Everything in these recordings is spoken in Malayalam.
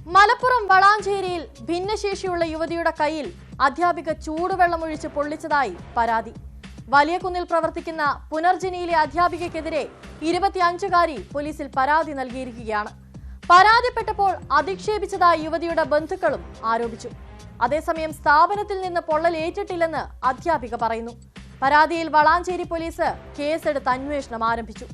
മലപ്പുറം വളാഞ്ചേരിയിൽ ഭിന്നശേഷിയുള്ള യുവതിയുടെ കയ്യിൽ അധ്യാപിക ചൂടുവെള്ളമൊഴിച്ച് പൊള്ളിച്ചതായി പരാതി. വലിയകുന്നിൽ പ്രവർത്തിക്കുന്ന പുനർജനിയിലെ അധ്യാപികയ്ക്കെതിരെ 25കാരി പോലീസിൽ പരാതി നൽകിയിരിക്കുകയാണ്. പരാതിപ്പെട്ടപ്പോൾ അധിക്ഷേപിച്ചതായി യുവതിയുടെ ബന്ധുക്കളും ആരോപിച്ചു. അതേസമയം സ്ഥാപനത്തിൽ നിന്ന് പൊള്ളലേറ്റിട്ടില്ലെന്ന് അധ്യാപിക പറയുന്നു. പരാതിയിൽ വളാഞ്ചേരി പോലീസ് കേസെടുത്ത് അന്വേഷണം ആരംഭിച്ചു.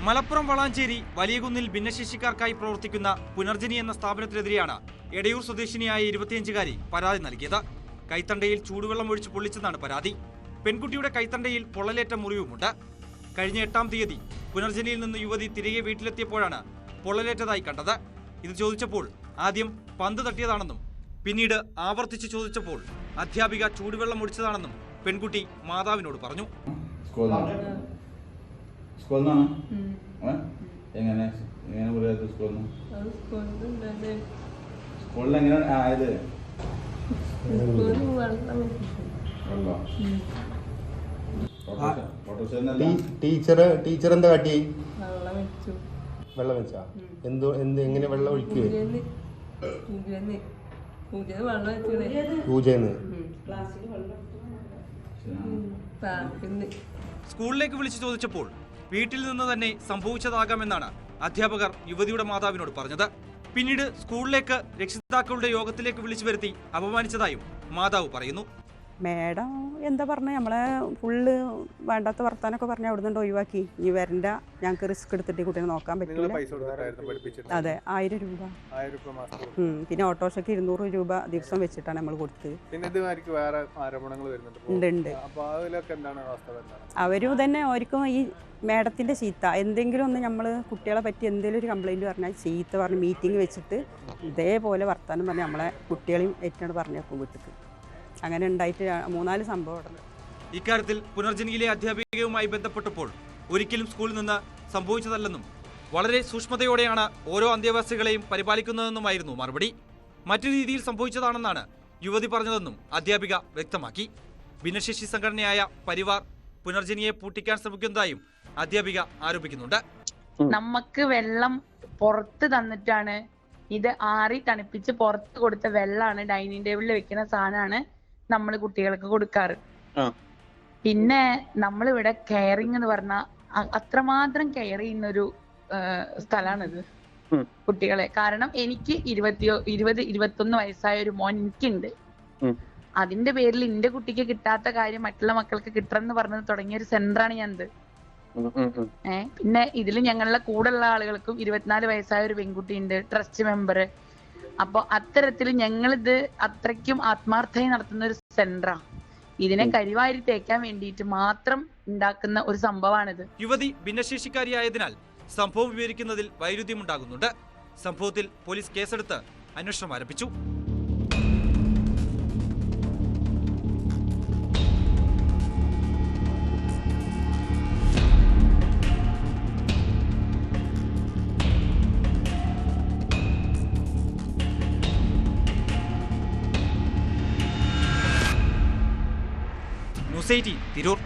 മലപ്പുറം വളാഞ്ചേരി വലിയകുന്നിൽ ഭിന്നശേഷിക്കാർക്കായി പ്രവർത്തിക്കുന്ന പുനർജനി എന്ന സ്ഥാപനത്തിനെതിരെയാണ് എടയൂർ സ്വദേശിനിയായ 25കാരി പരാതി നൽകിയത്. കൈത്തണ്ടയിൽ ചൂടുവെള്ളം ഒഴിച്ച് പൊള്ളിച്ചെന്നാണ് പരാതി. പെൺകുട്ടിയുടെ കൈത്തണ്ടയിൽ പൊള്ളലേറ്റ മുറിവുമുണ്ട്. കഴിഞ്ഞ 8-ാം തീയതി പുനർജനിയിൽ നിന്ന് യുവതി തിരികെ വീട്ടിലെത്തിയപ്പോഴാണ് പൊള്ളലേറ്റതായി കണ്ടത്. ഇത് ചോദിച്ചപ്പോൾ ആദ്യം പന്ത് തട്ടിയതാണെന്നും പിന്നീട് ആവർത്തിച്ച് ചോദിച്ചപ്പോൾ അധ്യാപിക ചൂടുവെള്ളം ഒഴിച്ചതാണെന്നും പെൺകുട്ടി മാതാവിനോട് പറഞ്ഞു. ടീച്ചർ എന്താ കാട്ടി? വെള്ളം വെച്ചാ എങ്ങനെ വെള്ളം ഒഴിക്കുക? പൂജന്ന് സ്കൂളിലേക്ക് വിളിച്ചു ചോദിച്ചപ്പോൾ വീട്ടിൽ നിന്ന് തന്നെ സംഭവിച്ചതാകാമെന്നാണ് അധ്യാപകർ യുവതിയുടെ മാതാവിനോട് പറഞ്ഞത്. പിന്നീട് സ്കൂളിലേക്ക് രക്ഷിതാക്കളുടെ യോഗത്തിലേക്ക് വിളിച്ചു വരുത്തി അപമാനിച്ചതായും മാതാവ് പറയുന്നു. മേഡം എന്താ പറഞ്ഞത്, നമ്മളെ ഫുള്ള് വേണ്ടാത്ത വർത്താനൊക്കെ പറഞ്ഞ് അവിടെ നിന്ന് ഒഴിവാക്കി. ഇനി വരണ്ട, ഞങ്ങൾക്ക് റിസ്ക് എടുത്തിട്ട് കുട്ടീനെ നോക്കാൻ പറ്റില്ല. അതെ, 1000 രൂപ. പിന്നെ ഓട്ടോറിക്ഷയ്ക്ക് 200 രൂപ ദിവസം വെച്ചിട്ടാണ് നമ്മൾ കൊടുത്തത്. ഉണ്ട്. അവരും തന്നെ അവർക്കും ഈ മേഡത്തിൻ്റെ ചീത്ത എന്തെങ്കിലും ഒന്ന് നമ്മൾ കുട്ടികളെ പറ്റി എന്തെങ്കിലും ഒരു കംപ്ലൈൻറ്റ് പറഞ്ഞാൽ ചീത്ത പറഞ്ഞ് മീറ്റിംഗ് വെച്ചിട്ട് ഇതേപോലെ വർത്താനം പറഞ്ഞ് നമ്മളെ കുട്ടികളെയും ഏറ്റവും പറഞ്ഞേക്കും വീട്ടിൽ. അങ്ങനെ ഉണ്ടായിട്ട് 3-4 സംഭവം. ഇക്കാര്യത്തിൽ പുനർജനിയിലെ അധ്യാപികയുമായി ബന്ധപ്പെട്ടപ്പോൾ ഒരിക്കലും സ്കൂളിൽ നിന്ന് സംഭവിച്ചതല്ലെന്നും വളരെ സൂക്ഷ്മതയോടെയാണ് ഓരോ അന്തേവാസികളെയും പരിപാലിക്കുന്നതെന്നുമായിരുന്നു മറുപടി. മറ്റു രീതിയിൽ സംഭവിച്ചതാണെന്നാണ് യുവതി പറഞ്ഞതെന്നും അധ്യാപിക വ്യക്തമാക്കി. ഭിന്നശേഷി സംഘടനയായ പരിവാർ പുനർജനിയെ പൂട്ടിക്കാൻ ശ്രമിക്കുന്നതായും അധ്യാപിക ആരോപിക്കുന്നുണ്ട്. നമുക്ക് വെള്ളം പുറത്ത് തന്നിട്ടാണ്, ഇത് ആറി തണുപ്പിച്ച് പുറത്ത് കൊടുത്ത വെള്ളമാണ്, ഡൈനിങ് ടേബിളിൽ വെക്കുന്ന സാധനമാണ് നമ്മൾ കുട്ടികൾക്ക് കൊടുക്കാറ്. പിന്നെ നമ്മളിവിടെ കെയറിങ് എന്ന് പറഞ്ഞാൽ അത്രമാത്രം കെയർ ചെയ്യുന്ന ഒരു സ്ഥലമാണിത് കുട്ടികളെ. കാരണം എനിക്ക് 20-21 വയസ്സായ ഒരു മോൻ എനിക്കുണ്ട്. അതിന്റെ പേരിൽ എന്റെ കുട്ടിക്ക് കിട്ടാത്ത കാര്യം മറ്റുള്ള മക്കൾക്ക് കിട്ടണമെന്ന് പറഞ്ഞത് തുടങ്ങിയ ഒരു സെന്ററാണ് ഞാനിത്. പിന്നെ ഇതിൽ ഞങ്ങളുടെ കൂടെയുള്ള ആളുകൾക്കും 24 വയസ്സായ ഒരു പെൺകുട്ടിയുണ്ട്, ട്രസ്റ്റ് മെമ്പർ. അപ്പൊ അത്തരത്തിൽ ഞങ്ങളിത് അത്രയ്ക്കും ആത്മാർത്ഥമായി നടത്തുന്ന ഒരു സെന്ററാണ്. ഇതിനെ കരിവാരി തേക്കാൻ വേണ്ടിയിട്ട് മാത്രം ഉണ്ടാക്കുന്ന ഒരു സംഭവമാണിത്. യുവതി ഭിന്നശേഷിക്കാരിയായതിനാൽ സംഭവം വിവരിക്കുന്നതിൽ വൈരുദ്ധ്യമുണ്ടാകുന്നുണ്ട്. സംഭവത്തിൽ പോലീസ് കേസെടുത്ത് അന്വേഷണം ആരംഭിച്ചു. ന്യൂസ് 18 തിരൂർ.